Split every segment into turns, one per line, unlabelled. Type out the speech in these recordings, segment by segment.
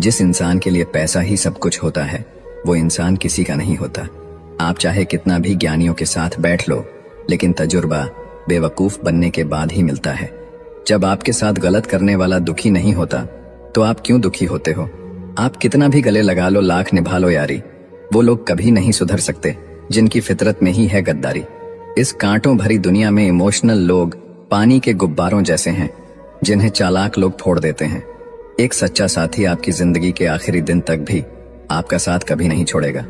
जिस इंसान के लिए पैसा ही सब कुछ होता है, वो इंसान किसी का नहीं होता। आप चाहे कितना भी ज्ञानियों के साथ बैठ लो, लेकिन तजुर्बा बेवकूफ बनने के बाद ही मिलता है। जब आपके साथ गलत करने वाला दुखी नहीं होता, तो आप क्यों दुखी होते हो? आप कितना भी गले लगा लो, लाख निभा लो यारी, वो लोग कभी नहीं सुधर सकते जिनकी फितरत में ही है गद्दारी। इस कांटों भरी दुनिया में इमोशनल लोग पानी के गुब्बारों जैसे हैं, जिन्हें चालाक लोग फोड़ देते हैं। एक सच्चा साथी आपकी जिंदगी के आखिरी दिन तक भी आपका साथ कभी नहीं छोड़ेगा।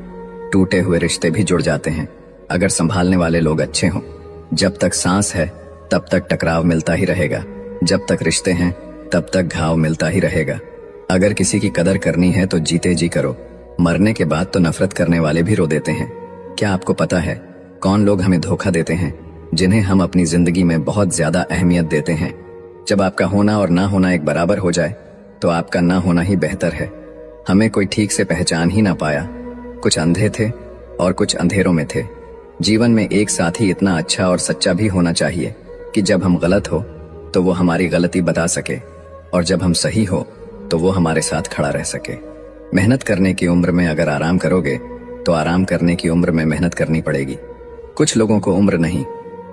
टूटे हुए रिश्ते भी जुड़ जाते हैं अगर संभालने वाले लोग अच्छे हों। जब तक सांस है तब तक टकराव मिलता ही रहेगा, जब तक रिश्ते हैं तब तक घाव मिलता ही रहेगा। अगर किसी की कदर करनी है तो जीते जी करो, मरने के बाद तो नफरत करने वाले भी रो देते हैं। क्या आपको पता है कौन लोग हमें धोखा देते हैं, जिन्हें हम अपनी जिंदगी में बहुत ज्यादा अहमियत देते हैं? जब आपका होना और ना होना एक बराबर हो जाए, तो आपका ना होना ही बेहतर है। हमें कोई ठीक से पहचान ही ना पाया, कुछ अंधे थे और कुछ अंधेरों में थे। जीवन में एक साथी इतना अच्छा और सच्चा भी होना चाहिए कि जब हम गलत हो तो वो हमारी गलती बता सके, और जब हम सही हो तो वो हमारे साथ खड़ा रह सके। मेहनत करने की उम्र में अगर आराम करोगे, तो आराम करने की उम्र में मेहनत करनी पड़ेगी। कुछ लोगों को उम्र नहीं,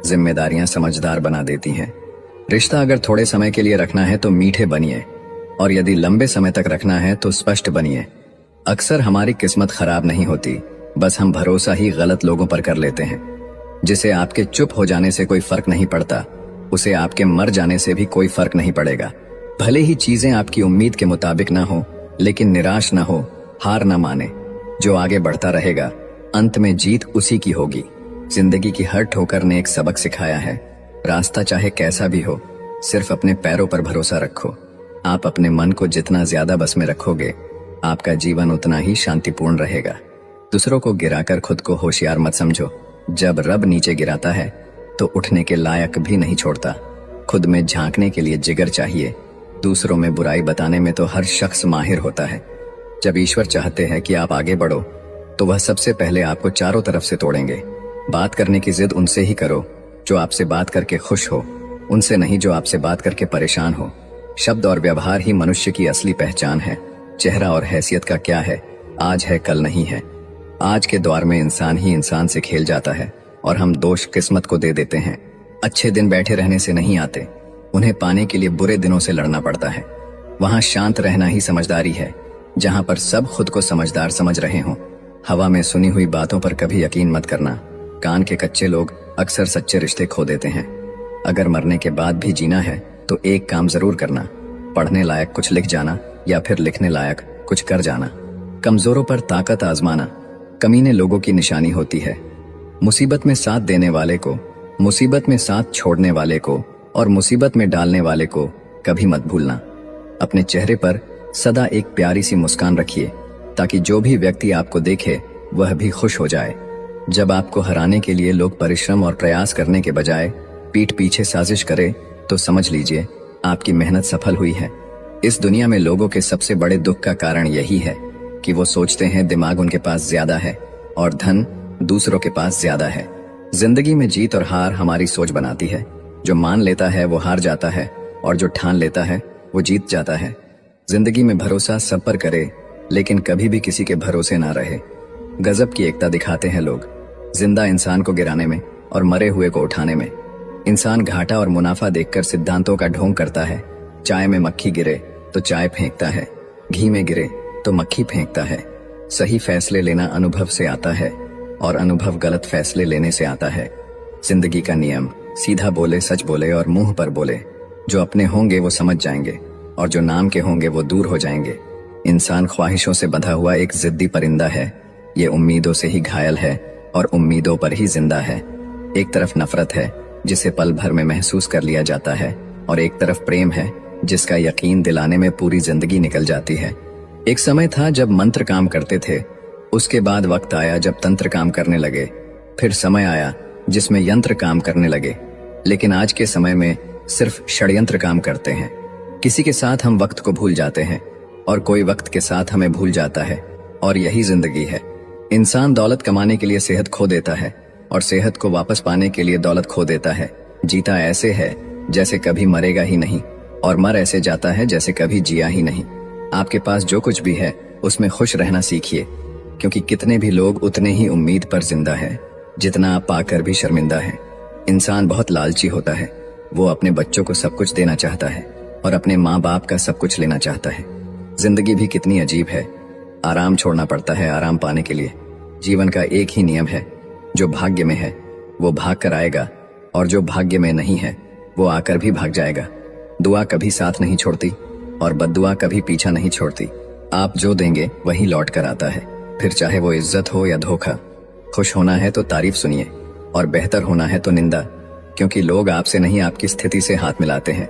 जिम्मेदारियां समझदार बना देती हैं। रिश्ता अगर थोड़े समय के लिए रखना है तो मीठे बनिए, और यदि लंबे समय तक रखना है तो स्पष्ट बनिए। अक्सर हमारी किस्मत खराब नहीं होती, बस हम भरोसा ही गलत लोगों पर कर लेते हैं। जिसे आपके चुप हो जाने से कोई फर्क नहीं पड़ता, उसे आपके मर जाने से भी कोई फर्क नहीं पड़ेगा। भले ही चीजें आपकी उम्मीद के मुताबिक ना हो, लेकिन निराश ना हो, हार ना माने। जो आगे बढ़ता रहेगा, अंत में जीत उसी की होगी। जिंदगी की हर ठोकर ने एक सबक सिखाया है। रास्ता चाहे कैसा भी हो, सिर्फ अपने पैरों पर भरोसा रखो। आप अपने मन को जितना ज्यादा बस में रखोगे, आपका जीवन उतना ही शांतिपूर्ण रहेगा। दूसरों को गिराकर खुद को होशियार मत समझो। जब रब नीचे गिराता है तो उठने के लायक भी नहीं छोड़ता। खुद में झांकने के लिए जिगर चाहिए, दूसरों में बुराई बताने में तो हर शख्स माहिर होता है। जब ईश्वर चाहते हैं कि आप आगे बढ़ो, तो वह सबसे पहले आपको चारों तरफ से तोड़ेंगे। बात करने की जिद उनसे ही करो जो आपसे बात करके खुश हो, उनसे नहीं जो आपसे बात करके परेशान हो। शब्द और व्यवहार ही मनुष्य की असली पहचान है। चेहरा और हैसियत का क्या है, आज है कल नहीं है। आज के दौर में इंसान ही इंसान से खेल जाता है, और हम दोष किस्मत को दे देते हैं। अच्छे दिन बैठे रहने से नहीं आते, उन्हें पाने के लिए बुरे दिनों से लड़ना पड़ता है। वहां शांत रहना ही समझदारी है, जहां पर सब खुद को समझदार समझ रहे हों। हवा में सुनी हुई बातों पर कभी यकीन मत करना। कान के कच्चे लोग अक्सर सच्चे रिश्ते खो देते हैं। अगर मरने के बाद भी जीना है तो एक काम जरूर करना, पढ़ने लायक कुछ लिख जाना, या फिर लिखने लायक कुछ कर जाना। कमजोरों पर ताकत आजमाना कमीने लोगों की निशानी होती है। मुसीबत में साथ देने वाले को, मुसीबत में साथ छोड़ने वाले को और मुसीबत में डालने वाले को कभी मत भूलना। अपने चेहरे पर सदा एक प्यारी सी मुस्कान रखिए, ताकि जो भी व्यक्ति आपको देखे वह भी खुश हो जाए। जब आपको हराने के लिए लोग परिश्रम और प्रयास करने के बजाय पीठ पीछे साजिश करे, तो समझ लीजिए आपकी मेहनत सफल हुई है। इस दुनिया में लोगों के सबसे बड़े दुख का कारण यही है कि वो सोचते हैं दिमाग उनके पास ज्यादा है और धन दूसरों के पास ज्यादा है। जिंदगी में जीत और हार हमारी सोच बनाती है। जो मान लेता है वो हार जाता है, और जो ठान लेता है वो जीत जाता है। जिंदगी में भरोसा सब पर करे, लेकिन कभी भी किसी के भरोसे ना रहे। गजब की एकता दिखाते हैं लोग, जिंदा इंसान को गिराने में और मरे हुए को उठाने में। इंसान घाटा और मुनाफा देखकर सिद्धांतों का ढोंग करता है। चाय में मक्खी गिरे तो चाय फेंकता है, घी में गिरे तो मक्खी फेंकता है। सही फैसले लेना अनुभव से आता है, और अनुभव गलत फैसले लेने से आता है। जिंदगी का नियम सीधा बोले, सच बोले और मुंह पर बोले। जो अपने होंगे वो समझ जाएंगे, और जो नाम के होंगे वो दूर हो जाएंगे। इंसान ख्वाहिशों से बंधा हुआ एक जिद्दी परिंदा है। ये उम्मीदों से ही घायल है और उम्मीदों पर ही जिंदा है। एक तरफ नफरत है जिसे पल भर में महसूस कर लिया जाता है, और एक तरफ प्रेम है जिसका यकीन दिलाने में पूरी जिंदगी निकल जाती है। एक समय था जब मंत्र काम करते थे, उसके बाद वक्त आया जब तंत्र काम करने लगे, फिर समय आया जिसमें यंत्र काम करने लगे। लेकिन आज के समय में सिर्फ षड्यंत्र काम करते हैं। किसी के साथ हम वक्त को भूल जाते हैं, और कोई वक्त के साथ हमें भूल जाता है, और यही जिंदगी है। इंसान दौलत कमाने के लिए सेहत खो देता है, और सेहत को वापस पाने के लिए दौलत खो देता है। जीता ऐसे है जैसे कभी मरेगा ही नहीं, और मर ऐसे जाता है जैसे कभी जिया ही नहीं। आपके पास जो कुछ भी है उसमें खुश रहना सीखिए, क्योंकि कितने भी लोग उतने ही उम्मीद पर जिंदा है जितना आप पाकर भी शर्मिंदा है। इंसान बहुत लालची होता है, वो अपने बच्चों को सब कुछ देना चाहता है और अपने माँ बाप का सब कुछ लेना चाहता है। जिंदगी भी कितनी अजीब है, आराम छोड़ना पड़ता है आराम पाने के लिए। जीवन का एक ही नियम है, जो भाग्य में है वो भाग कर आएगा और जो भाग्य में नहीं है वो आकर भी भाग जाएगा। दुआ कभी साथ नहीं छोड़ती और बद्दुआ कभी पीछा नहीं छोड़ती। आप जो देंगे वही लौट कर आता है, फिर चाहे वो इज्जत हो या धोखा। खुश होना है तो तारीफ सुनिए और बेहतर होना है तो निंदा, क्योंकि लोग आपसे नहीं आपकी स्थिति से हाथ मिलाते हैं।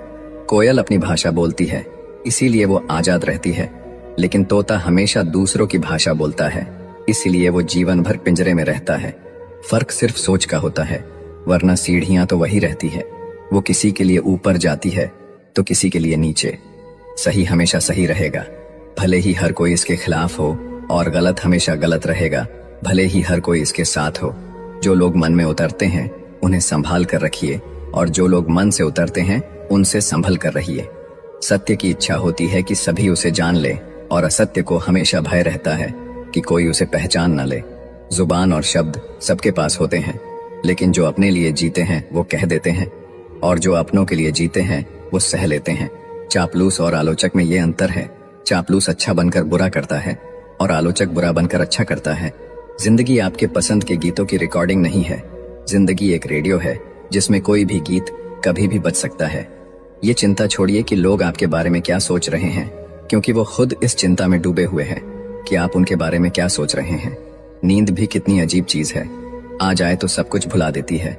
कोयल अपनी भाषा बोलती है इसीलिए वो आजाद रहती है, लेकिन तोता हमेशा दूसरों की भाषा बोलता है इसीलिए वो जीवन भर पिंजरे में रहता है। फर्क सिर्फ सोच का होता है, वरना सीढ़ियां तो वही रहती है। वो किसी के लिए ऊपर जाती है तो किसी के लिए नीचे। सही हमेशा सही रहेगा, भले ही हर कोई इसके खिलाफ हो, और गलत हमेशा गलत रहेगा, भले ही हर कोई इसके साथ हो। जो लोग मन में उतरते हैं उन्हें संभाल कर रखिए, और जो लोग मन से उतरते हैं उनसे संभल कर रहिए। सत्य की इच्छा होती है कि सभी उसे जान ले, और असत्य को हमेशा भय रहता है कि कोई उसे पहचान न ले। जुबान और शब्द सबके पास होते हैं, लेकिन जो अपने लिए जीते हैं वो कह देते हैं, और जो अपनों के लिए जीते हैं वो सह लेते हैं। चापलूस और आलोचक में ये अंतर है, चापलूस अच्छा बनकर बुरा करता है और आलोचक बुरा बनकर अच्छा करता है। जिंदगी आपके पसंद के गीतों की रिकॉर्डिंग नहीं है, जिंदगी एक रेडियो है जिसमें कोई भी गीत कभी भी बज सकता है। ये चिंता छोड़िए कि लोग आपके बारे में क्या सोच रहे हैं, क्योंकि वो खुद इस चिंता में डूबे हुए हैं कि आप उनके बारे में क्या सोच रहे हैं। नींद भी कितनी अजीब चीज है, आ जाए तो सब कुछ भुला देती है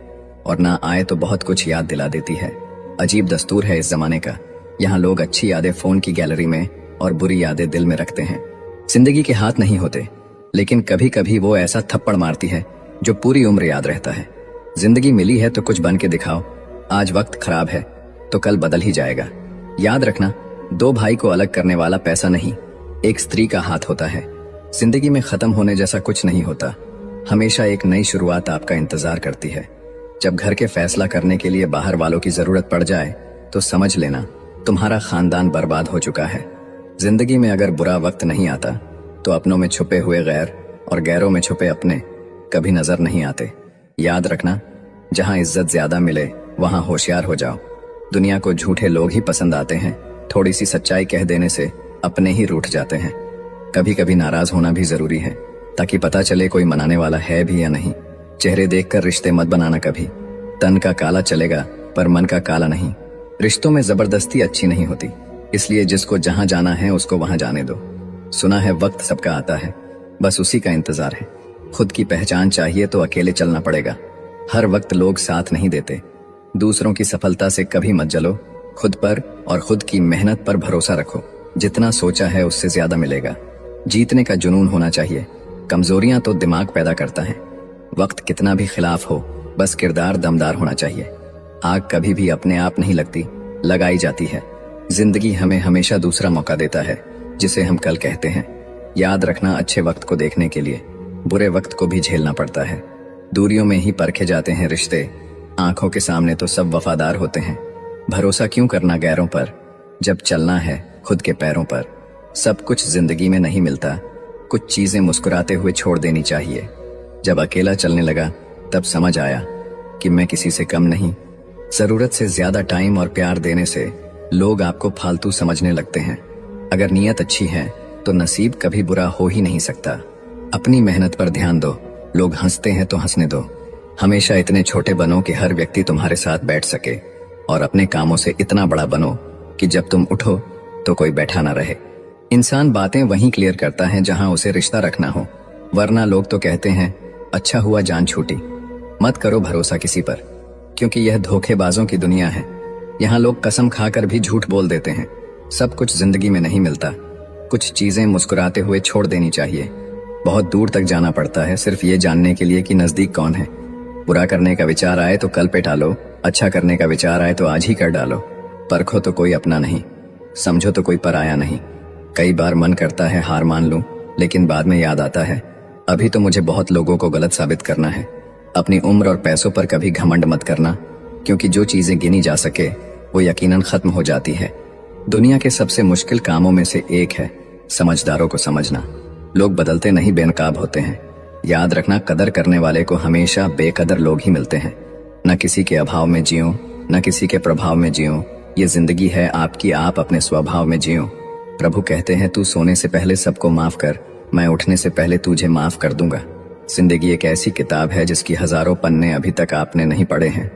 और ना आए तो बहुत कुछ याद दिला देती है। अजीब दस्तूर है इस जमाने का, यहाँ लोग अच्छी यादें फोन की गैलरी में और बुरी यादें दिल में रखते हैं। जिंदगी के हाथ नहीं होते, लेकिन कभी कभी वो ऐसा थप्पड़ मारती है जो पूरी उम्र याद रहता है। जिंदगी मिली है तो कुछ बन के दिखाओ, आज वक्त खराब है तो कल बदल ही जाएगा। याद रखना, दो भाई को अलग करने वाला पैसा नहीं, एक स्त्री का हाथ होता है। जिंदगी में खत्म होने जैसा कुछ नहीं होता, हमेशा एक नई शुरुआत आपका इंतजार करती है। जब घर के फैसला करने के लिए बाहर वालों की जरूरत पड़ जाए तो समझ लेना तुम्हारा खानदान बर्बाद हो चुका है। जिंदगी में अगर बुरा वक्त नहीं आता तो अपनों में छुपे हुए गैर और गैरों में छुपे अपने कभी नजर नहीं आते। याद रखना, जहां इज्जत ज्यादा मिले वहां होशियार हो जाओ। दुनिया को झूठे लोग ही पसंद आते हैं, थोड़ी सी सच्चाई कह देने से अपने ही रूठ जाते हैं। कभी कभी नाराज होना भी जरूरी है, ताकि पता चले कोई मनाने वाला है भी या नहीं। चेहरे देखकर रिश्ते मत बनाना कभी, तन का काला चलेगा पर मन का काला नहीं। रिश्तों में जबरदस्ती अच्छी नहीं होती, इसलिए जिसको जहां जाना है उसको वहां जाने दो। सुना है वक्त सबका आता है, बस उसी का इंतजार है। खुद की पहचान चाहिए तो अकेले चलना पड़ेगा। हर वक्त लोग साथ नहीं देते। दूसरों की सफलता से कभी मत जलो, खुद पर और खुद की मेहनत पर भरोसा रखो। जितना सोचा है उससे ज्यादा मिलेगा। जीतने का जुनून होना चाहिए, कमजोरियां तो दिमाग पैदा करता है। वक्त कितना भी खिलाफ हो, बस किरदार दमदार होना चाहिए। आग कभी भी अपने आप नहीं लगती, लगाई जाती है। जिंदगी हमें हमेशा दूसरा मौका देता है, जिसे हम कल कहते हैं। याद रखना, अच्छे वक्त को देखने के लिए बुरे वक्त को भी झेलना पड़ता है। दूरियों में ही परखे जाते हैं रिश्ते, आंखों के सामने तो सब वफादार होते हैं। भरोसा क्यों करना गैरों पर, जब चलना है खुद के पैरों पर। सब कुछ जिंदगी में नहीं मिलता, कुछ चीजें मुस्कुराते हुए छोड़ देनी चाहिए। जब अकेला चलने लगा तब समझ आया कि मैं किसी से कम नहीं। जरूरत से ज्यादा टाइम और प्यार देने से लोग आपको फालतू समझने लगते हैं। अगर नीयत अच्छी है तो नसीब कभी बुरा हो ही नहीं सकता। अपनी मेहनत पर ध्यान दो, लोग हंसते हैं तो हंसने दो। हमेशा इतने छोटे बनो कि हर व्यक्ति तुम्हारे साथ बैठ सके, और अपने कामों से इतना बड़ा बनो कि जब तुम उठो तो कोई बैठा ना रहे। इंसान बातें वहीं क्लियर करता है जहां उसे रिश्ता रखना हो, वरना लोग तो कहते हैं अच्छा हुआ जान छूटी। मत करो भरोसा किसी पर, क्योंकि यह धोखेबाजों की दुनिया है। यहाँ लोग कसम खाकर भी झूठ बोल देते हैं। सब कुछ जिंदगी में नहीं मिलता, कुछ चीजें मुस्कुराते हुए छोड़ देनी चाहिए। बहुत दूर तक जाना पड़ता है सिर्फ ये जानने के लिए कि नजदीक कौन है। बुरा करने का विचार आए तो कल पे टालो, अच्छा करने का विचार आए तो आज ही कर डालो। परखो तो कोई अपना नहीं, समझो तो कोई पराया नहीं। कई बार मन करता है हार मान लूं, लेकिन बाद में याद आता है अभी तो मुझे बहुत लोगों को गलत साबित करना है। अपनी उम्र और पैसों पर कभी घमंड मत करना, क्योंकि जो चीजें गिनी जा सके वो यकीनन खत्म हो जाती है। दुनिया के सबसे मुश्किल कामों में से एक है समझदारों को समझना। लोग बदलते नहीं बेनकाब होते हैं। याद रखना, कदर करने वाले को हमेशा बेकदर लोग ही मिलते हैं। न किसी के अभाव में जियो, न किसी के प्रभाव में जियो। ये जिंदगी है आपकी, आप अपने स्वभाव में जियो। प्रभु कहते हैं, तू सोने से पहले सबको माफ कर, मैं उठने से पहले तुझे माफ कर दूंगा। जिंदगी एक ऐसी किताब है जिसकी हजारों पन्ने अभी तक आपने नहीं पढ़े हैं।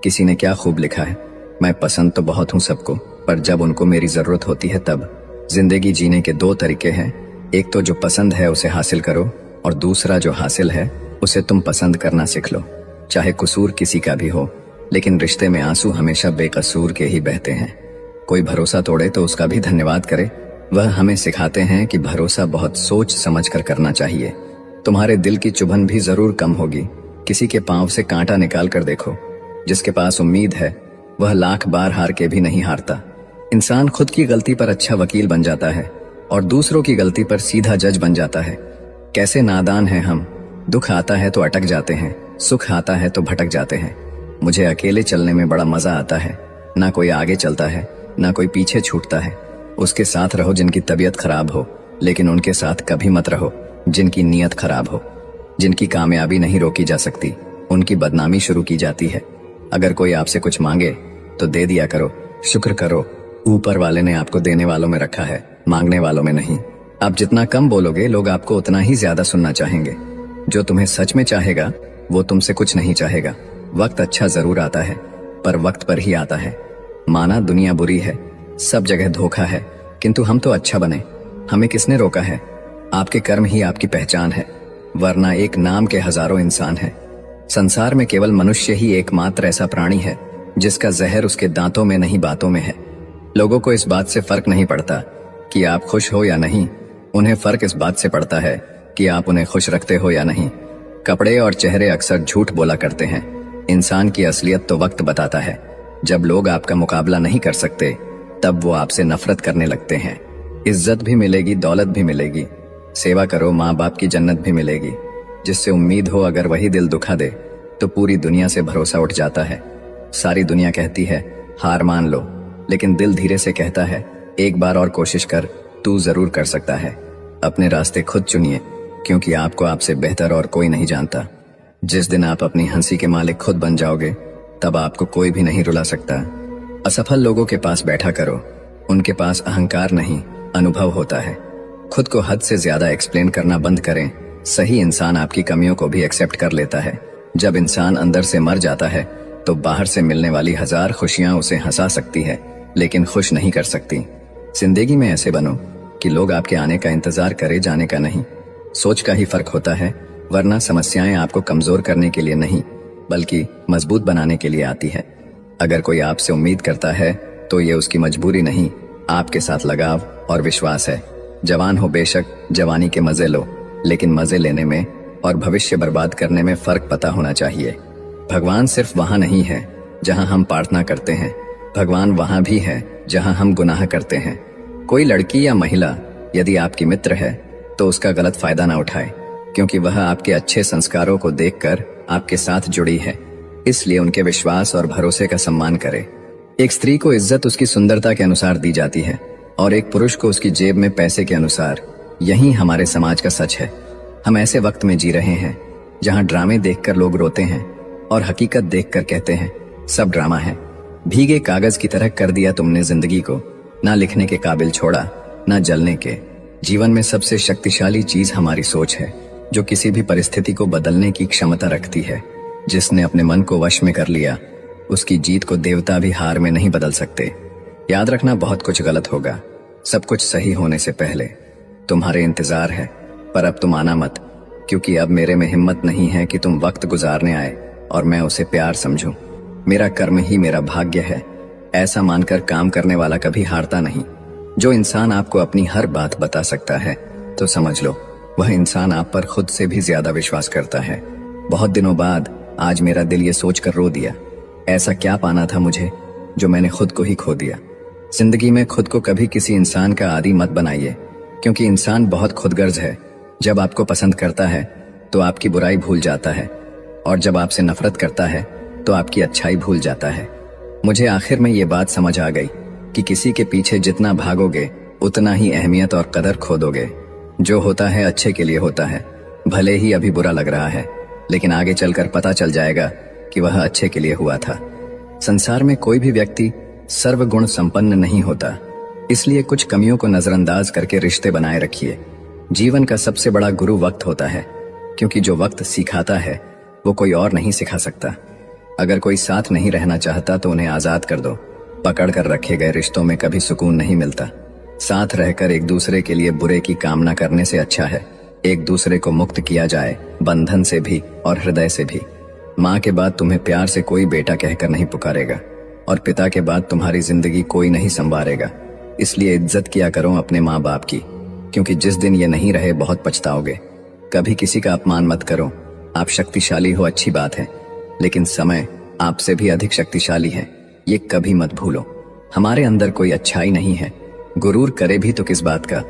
किसी ने क्या खूब लिखा है, मैं पसंद तो बहुत हूं सबको, पर जब उनको मेरी जरूरत होती है तब। जिंदगी जीने के दो तरीके हैं, एक तो जो पसंद है उसे हासिल करो, और दूसरा जो हासिल है उसे तुम पसंद करना सीख लो। चाहे कसूर किसी का भी हो, लेकिन रिश्ते में आंसू हमेशा बेकसूर के ही बहते हैं। कोई भरोसा तोड़े तो उसका भी धन्यवाद करे। वह हमें सिखाते हैं कि भरोसा बहुत सोच समझ कर करना चाहिए। तुम्हारे दिल की चुभन भी जरूर कम होगी। किसी के पांव से कांटा निकाल कर देखो। जिसके पास उम्मीद है वह लाख बार हार के भी नहीं हारता। इंसान खुद की गलती पर अच्छा वकील बन जाता है और दूसरों की गलती पर सीधा जज बन जाता है। कैसे नादान हैं हम। दुख आता है तो अटक जाते हैं, सुख आता है तो भटक जाते हैं। मुझे अकेले चलने में बड़ा मजा आता है। ना कोई आगे चलता है, ना कोई पीछे छूटता है। उसके साथ रहो जिनकी तबीयत खराब हो, लेकिन उनके साथ कभी मत रहो जिनकी नीयत खराब हो। जिनकी कामयाबी नहीं रोकी जा सकती, उनकी बदनामी शुरू की जाती है। अगर कोई आपसे कुछ मांगे तो दे दिया करो, शुक्र करो। ऊपर वाले ने आपको देने वालों में रखा है, मांगने वालों में नहीं। आप जितना कम बोलोगे, लोग आपको उतना ही ज्यादा सुनना चाहेंगे। जो तुम्हें सच में चाहेगा वो तुमसे कुछ नहीं चाहेगा। वक्त अच्छा जरूर आता है, पर वक्त पर ही आता है। माना दुनिया बुरी है, सब जगह धोखा है, किंतु हम तो अच्छा बने। हमें किसने रोका है? आपके कर्म ही आपकी पहचान है, वरना एक नाम के हजारों इंसान हैं। संसार में केवल मनुष्य ही एकमात्र ऐसा प्राणी है जिसका जहर उसके दांतों में नहीं बातों में है। लोगों को इस बात से फर्क नहीं पड़ता कि आप खुश हो या नहीं, उन्हें फर्क इस बात से पड़ता है कि आप उन्हें खुश रखते हो या नहीं। कपड़े और चेहरे अक्सर झूठ बोला करते हैं, इंसान की असलियत तो वक्त बताता है। जब लोग आपका मुकाबला नहीं कर सकते तब वो आपसे नफरत करने लगते हैं। इज्जत भी मिलेगी, दौलत भी मिलेगी, सेवा करो, माँ बाप की जन्नत भी मिलेगी। जिससे उम्मीद हो अगर वही दिल दुखा दे तो पूरी दुनिया से भरोसा उठ जाता है। सारी दुनिया कहती है हार मान लो, लेकिन दिल धीरे से कहता है एक बार और कोशिश कर, तू जरूर कर सकता है। अपने रास्ते खुद चुनिए, क्योंकि आपको आपसे बेहतर और कोई नहीं जानता। जिस दिन आप अपनी हंसी के मालिक खुद बन जाओगे तब आपको कोई भी नहीं रुला सकता। असफल लोगों के पास बैठा करो, उनके पास अहंकार नहीं अनुभव होता है। खुद को हद से ज्यादा एक्सप्लेन करना बंद करें। सही इंसान आपकी कमियों को भी एक्सेप्ट कर लेता है। जब इंसान अंदर से मर जाता है तो बाहर से मिलने वाली हजार खुशियां उसे हंसा सकती है, लेकिन खुश नहीं कर सकती। जिंदगी में ऐसे बनो कि लोग आपके आने का इंतजार करे, जाने का नहीं। सोच का ही फर्क होता है, वरना समस्याएं आपको कमजोर करने के लिए नहीं बल्कि मजबूत बनाने के लिए आती है। अगर कोई आपसे उम्मीद करता है तो ये उसकी मजबूरी नहीं, आपके साथ लगाव और विश्वास है। जवान हो बेशक, जवानी के मजे लो, लेकिन मजे लेने में और भविष्य बर्बाद करने में फर्क पता होना चाहिए। भगवान सिर्फ वहां नहीं है जहां हम प्रार्थना करते हैं, भगवान वहां भी है जहां हम गुनाह करते हैं। कोई लड़की या महिला यदि आपकी मित्र है तो उसका गलत फायदा ना उठाए, क्योंकि वह आपके अच्छे संस्कारों को देखकर आपके साथ जुड़ी है। इसलिए उनके विश्वास और भरोसे का सम्मान करें। एक स्त्री को इज्जत उसकी सुंदरता के अनुसार दी जाती है और एक पुरुष को उसकी जेब में पैसे के अनुसार। यही हमारे समाज का सच है। हम ऐसे वक्त में जी रहे हैं जहां ड्रामे देखकर लोग रोते हैं और हकीकत देखकर कहते हैं सब ड्रामा है। भीगे कागज की तरह कर दिया तुमने जिंदगी को, ना लिखने के काबिल छोड़ा, ना जलने के। जीवन में सबसे शक्तिशाली चीज हमारी सोच है, जो किसी भी परिस्थिति को बदलने की क्षमता रखती है। जिसने अपने मन को वश में कर लिया, उसकी जीत को देवता भी हार में नहीं बदल सकते। याद रखना, बहुत कुछ गलत होगा सब कुछ सही होने से पहले। तुम्हारे इंतजार है, पर अब तुम आना मत, क्योंकि अब मेरे में हिम्मत नहीं है कि तुम वक्त गुजारने आए और मैं उसे प्यार समझूं। मेरा कर्म ही मेरा भाग्य है, ऐसा मानकर काम करने वाला कभी हारता नहीं। जो इंसान आपको अपनी हर बात बता सकता है तो समझ लो वह इंसान आप पर खुद से भी ज्यादा विश्वास करता है। बहुत दिनों बाद आज मेरा दिल ये सोचकर रो दिया, ऐसा क्या पाना था मुझे जो मैंने खुद को ही खो दिया। जिंदगी में खुद को कभी किसी इंसान का आदी मत बनाइए, क्योंकि इंसान बहुत खुदगर्ज है। जब आपको पसंद करता है तो आपकी बुराई भूल जाता है, और जब आपसे नफरत करता है तो आपकी अच्छाई भूल जाता है। मुझे आखिर में ये बात समझ आ गई कि किसी के पीछे जितना भागोगे उतना ही अहमियत और कदर खो दोगे। जो होता है अच्छे के लिए होता है, भले ही अभी बुरा लग रहा है, लेकिन आगे चलकर पता चल जाएगा कि वह अच्छे के लिए हुआ था। संसार में कोई भी व्यक्ति सर्वगुण संपन्न नहीं होता, इसलिए कुछ कमियों को नजरअंदाज करके रिश्ते बनाए रखिए। जीवन का सबसे बड़ा गुरु वक्त होता है, क्योंकि जो वक्त सिखाता है वो कोई और नहीं सिखा सकता। अगर कोई साथ नहीं रहना चाहता तो उन्हें आजाद कर दो। पकड़ कर रखे गए रिश्तों में कभी सुकून नहीं मिलता। साथ रहकर एक दूसरे के लिए बुरे की कामना करने से अच्छा है एक दूसरे को मुक्त किया जाए, बंधन से भी और हृदय से भी। माँ के बाद तुम्हें प्यार से कोई बेटा कहकर नहीं पुकारेगा, और पिता के बाद तुम्हारी जिंदगी कोई नहीं संवारेगा। इसलिए इज्जत किया करो अपने माँ बाप की, क्योंकि जिस दिन ये नहीं रहे बहुत पछताओगे। कभी किसी का अपमान मत करो। आप शक्तिशाली हो अच्छी बात है, लेकिन समय आपसे भी अधिक शक्तिशाली है, ये कभी मत भूलो। हमारे अंदर कोई अच्छाई नहीं है, गुरूर करे भी तो किस बात का।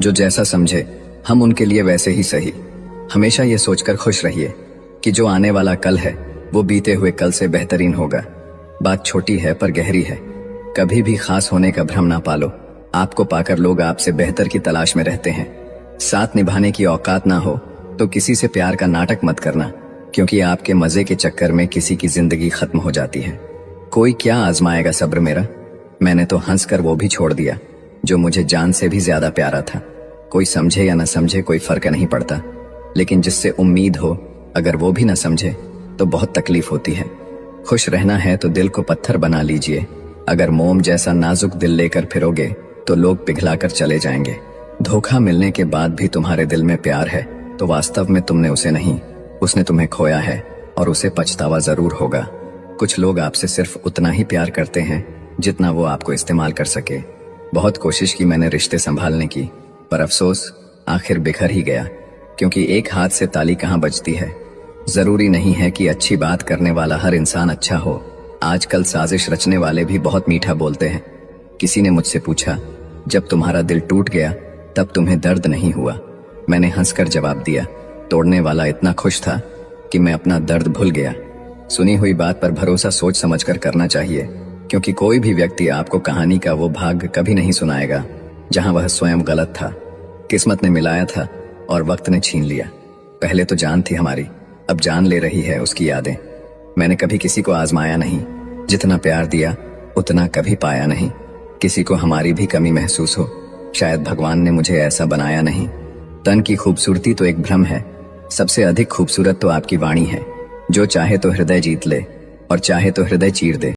जो जैसा समझे हम उनके लिए वैसे ही सही। हमेशा ये सोचकर खुश रहिए कि जो आने वाला कल है वो बीते हुए कल से बेहतरीन होगा। बात छोटी है पर गहरी है। कभी भी खास होने का भ्रम ना पालो। आपको पाकर लोग आपसे बेहतर की तलाश में रहते हैं। साथ निभाने की औकात ना हो तो किसी से प्यार का नाटक मत करना, क्योंकि आपके मजे के चक्कर में किसी की जिंदगी खत्म हो जाती है। कोई क्या आजमाएगा सब्र मेरा। मैंने तो हंसकर वो भी छोड़ दिया जो मुझे जान से भी ज्यादा प्यारा था। कोई समझे या न समझे कोई फर्क नहीं पड़ता, लेकिन जिससे उम्मीद हो अगर वो भी न समझे तो बहुत तकलीफ होती है। खुश रहना है तो दिल को पत्थर बना लीजिए। अगर मोम जैसा नाजुक दिल लेकर फिरोगे तो लोग पिघलाकर चले जाएंगे। धोखा मिलने के बाद भी तुम्हारे दिल में प्यार है तो वास्तव में तुमने उसे नहीं, उसने तुम्हें खोया है और उसे पछतावा जरूर होगा। कुछ लोग आपसे सिर्फ उतना ही प्यार करते हैं जितना वो आपको इस्तेमाल कर सके। बहुत कोशिश की मैंने रिश्ते संभालने की, पर अफसोस आखिर बिखर ही गया, क्योंकि एक हाथ से ताली कहाँ बजती है। जरूरी नहीं है कि अच्छी बात करने वाला हर इंसान अच्छा हो। आजकल साजिश रचने वाले भी बहुत मीठा बोलते हैं। किसी ने मुझसे पूछा, जब तुम्हारा दिल टूट गया तब तुम्हें दर्द नहीं हुआ? मैंने हंसकर जवाब दिया, तोड़ने वाला इतना खुश था कि मैं अपना दर्द भूल गया। सुनी हुई बात पर भरोसा सोच समझकर करना चाहिए, क्योंकि कोई भी व्यक्ति आपको कहानी का वो भाग कभी नहीं सुनाएगा जहां वह स्वयं गलत था। किस्मत ने मिलाया था और वक्त ने छीन लिया। पहले तो जान थी हमारी, अब जान ले रही है उसकी यादें। मैंने कभी किसी को आजमाया नहीं, जितना प्यार दिया उतना कभी पाया नहीं। किसी को हमारी भी कमी महसूस हो, शायद भगवान ने मुझे ऐसा बनाया नहीं। तन की खूबसूरती तो एक भ्रम है, सबसे अधिक खूबसूरत तो आपकी वाणी है। जो चाहे तो हृदय जीत ले और चाहे तो हृदय चीर दे।